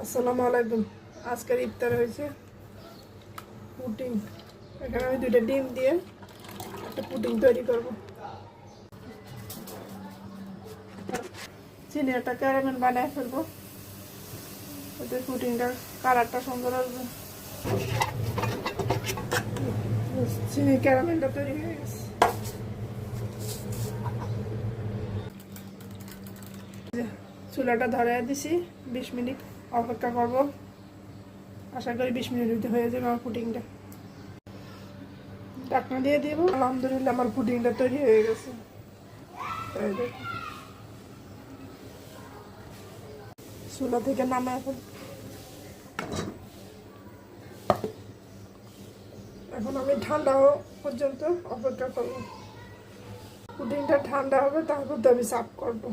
আসসালামু আলাইকুম। আজকের ইফতার হয়েছে পুডিং। এখানে আমি 2টা ডিম দিয়ে একটা পুডিং তৈরি করব। চিনি একটা ক্যারামেল বানিয়ে ফেলবো, ওতে পুডিংটার কালারটা সুন্দর আসবে। চিনি ক্যারামেলটা তৈরি হয়ে গেছে। চুলাটা ধরাই দিছি, 20 মিনিট অপেক্ষা করব। আশা করি 20 মিনিট হইতে হয়ে যাবে আমার পুডিংটা। ঢাকনা দিয়ে দিব। আলহামদুলিল্লাহ আমার পুডিংটা তৈরি হয়ে গেছে। চুলা থেকে নামায় এখন আমি ঠান্ডা পর্যন্ত অপেক্ষা করব। পুডিংটা ঠান্ডা হবে, তারপর তো আমি সার্ভ করবো।